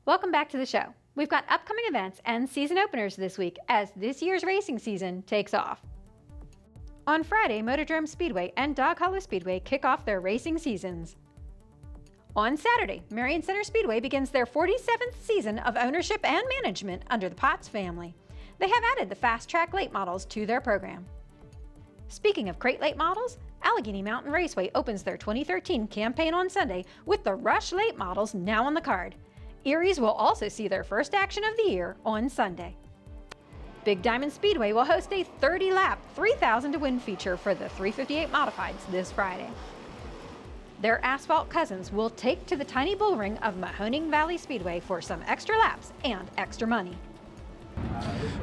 Welcome back to the show. We've got upcoming events and season openers this week as this year's racing season takes off. On Friday, Motordrome Speedway and Dog Hollow Speedway kick off their racing seasons. On Saturday, Marion Center Speedway begins their 47th season of ownership and management under the Potts family. They have added the Fast Track late models to their program. Speaking of crate late models, Allegheny Mountain Raceway opens their 2013 campaign on Sunday with the Rush late models now on the card. Erie's will also see their first action of the year on Sunday. Big Diamond Speedway will host a 30-lap, 3,000 to win feature for the 358 Modifieds this Friday. Their asphalt cousins will take to the tiny bull ring of Mahoning Valley Speedway for some extra laps and extra money.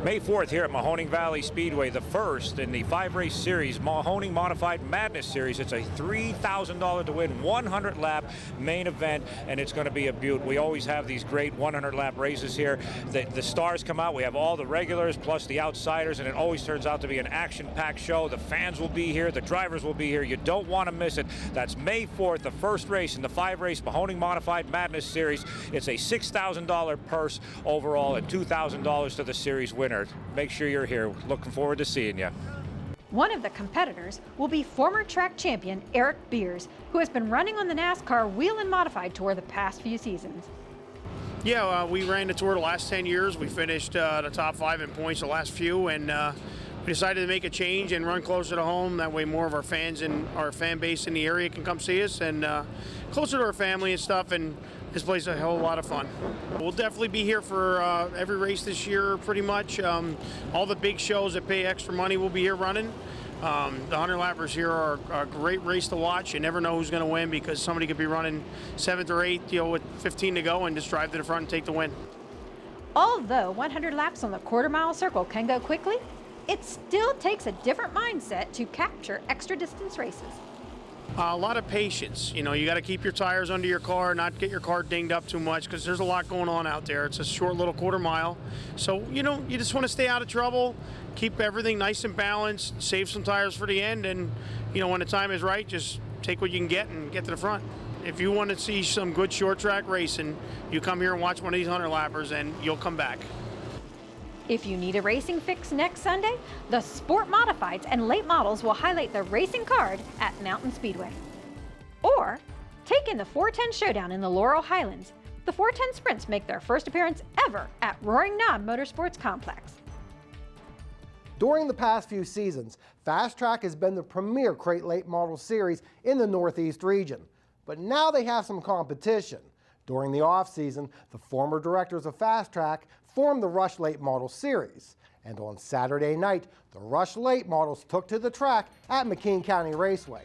May 4th here at Mahoning Valley Speedway, the first in the 5-race series, Mahoning Modified Madness Series. It's a $3,000 to win 100-lap main event, and it's going to be a beaut. We always have these great 100-lap races here. The stars come out. We have all the regulars plus the outsiders, and it always turns out to be an action-packed show. The fans will be here. The drivers will be here. You don't want to miss it. That's May 4th, the first race in the 5-race Mahoning Modified Madness Series. It's a $6,000 purse overall and $2,000 to the series winner. Make sure you're here. Looking forward to seeing you. One of the competitors will be former track champion Eric Beers, who has been running on the NASCAR Wheel and Modified Tour the past few seasons. Yeah, we ran the tour the last 10 years. We finished the top 5 in points the last few, and we decided to make a change and run closer to home. That way more of our fans and our fan base in the area can come see us, and closer to our family and stuff, and this place is a hell of a lot of fun. We'll definitely be here for every race this year, pretty much. All the big shows that pay extra money will be here running. The 100-lappers here are a great race to watch. You never know who's going to win because somebody could be running 7th or 8th, with 15 to go and just drive to the front and take the win. Although 100 laps on the quarter-mile circle can go quickly, it still takes a different mindset to capture extra distance races. A lot of patience. You got to keep your tires under your car, not get your car dinged up too much because there's a lot going on out there. It's a short little quarter mile. So, you just want to stay out of trouble, keep everything nice and balanced, save some tires for the end, and, when the time is right, just take what you can get and get to the front. If you want to see some good short track racing, you come here and watch one of these 100-lappers and you'll come back. If you need a racing fix next Sunday, the Sport Modifieds and late models will highlight the racing card at Mountain Speedway. Or take in the 410 Showdown in the Laurel Highlands. The 410 Sprints make their first appearance ever at Roaring Knob Motorsports Complex. During the past few seasons, Fast Track has been the premier crate late model series in the Northeast region. But now they have some competition. During the off-season, the former directors of Fast Track formed the Rush Late Model Series. And on Saturday night, the Rush Late Models took to the track at McKean County Raceway.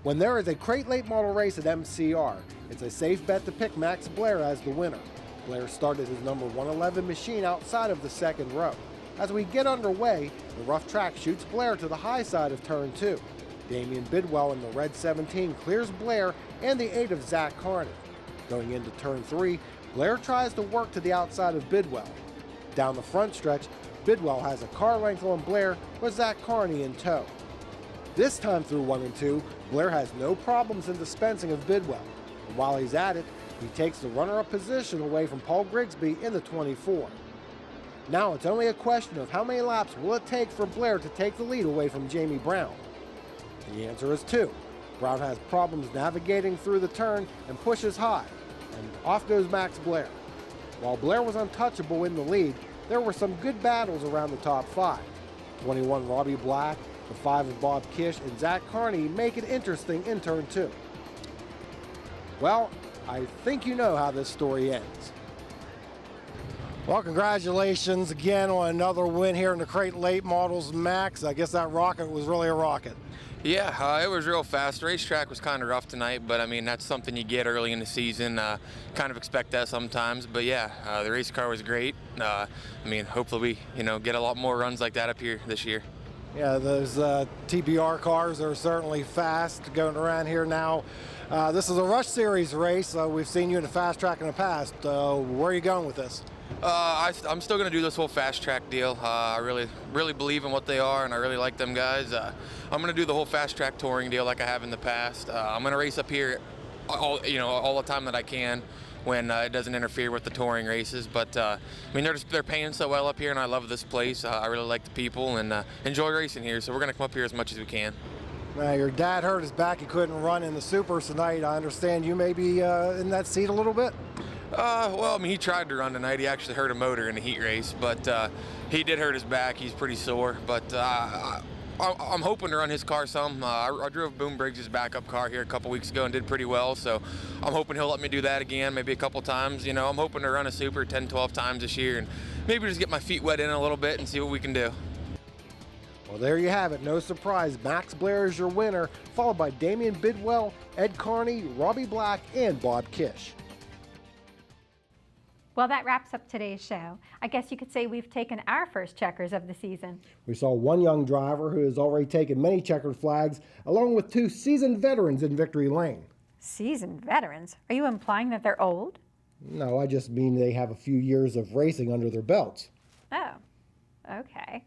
When there is a crate late model race at MCR, it's a safe bet to pick Max Blair as the winner. Blair started his number 111 machine outside of the second row. As we get underway, the rough track shoots Blair to the high side of turn 2. Damian Bidwell in the red 17 clears Blair and the 8 of Zach Carney. Going into turn 3, Blair tries to work to the outside of Bidwell. Down the front stretch, Bidwell has a car length on Blair with Zach Carney in tow. This time through 1 and 2, Blair has no problems in dispensing of Bidwell. And while he's at it, he takes the runner-up position away from Paul Grigsby in the 24. Now it's only a question of how many laps will it take for Blair to take the lead away from Jamie Brown. The answer is 2. Brown has problems navigating through the turn and pushes high, and off goes Max Blair. While Blair was untouchable in the lead, there were some good battles around the top 5. 21 Robbie Black, the 5 of Bob Kish, and Zach Carney make it interesting in turn 2. Well, I think you know how this story ends. Well, congratulations again on another win here in the crate late models, Max. I guess that rocket was really a rocket. Yeah, it was real fast. The racetrack was kind of rough tonight, but I mean, that's something you get early in the season. Kind of expect that sometimes, but yeah, the race car was great. I mean, hopefully we, get a lot more runs like that up here this year. Yeah, those TBR cars are certainly fast going around here now. This is a Rush Series race. We've seen you in the Fast Track in the past. Where are you going with this? I'm still going to do this whole fast track deal. I really believe in what they are, and I really like them guys. I'm going to do the whole fast track touring deal like I have in the past. I'm going to race up here all the time that I can. when it doesn't interfere with the touring races. But I mean, they're paying so well up here, and I love this place. I really like the people and enjoy racing here, so we're going to come up here as much as we can. Your dad hurt his back. He couldn't run in the Supers tonight. I understand you may be in that seat a little bit? Well, I mean, he tried to run tonight. He actually hurt a motor in a heat race, but he did hurt his back. He's pretty sore, but I'm hoping to run his car some. I drove Boone Briggs' backup car here a couple weeks ago and did pretty well, so I'm hoping he'll let me do that again, maybe a couple times. You know, I'm hoping to run a Super 10, 12 times this year and maybe just get my feet wet in a little bit and see what we can do. Well, there you have it. No surprise. Max Blair is your winner, followed by Damian Bidwell, Ed Carney, Robbie Black, and Bob Kish. Well, that wraps up today's show. I guess you could say we've taken our first checkers of the season. We saw one young driver who has already taken many checkered flags, along with 2 seasoned veterans in victory lane. Seasoned veterans? Are you implying that they're old? No, I just mean they have a few years of racing under their belts. Oh, okay.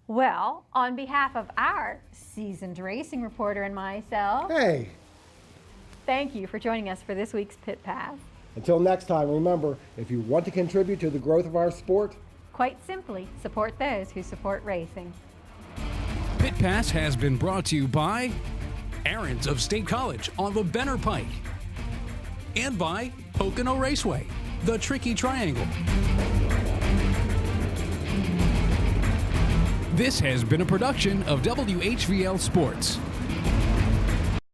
Well, on behalf of our seasoned racing reporter and myself, Hey! Thank you for joining us for this week's Pit Pass. Until next time, remember, if you want to contribute to the growth of our sport, quite simply, support those who support racing. Pit Pass has been brought to you by Aaron's of State College on the Benner Pike and by Pocono Raceway, the Tricky Triangle. This has been a production of WHVL Sports.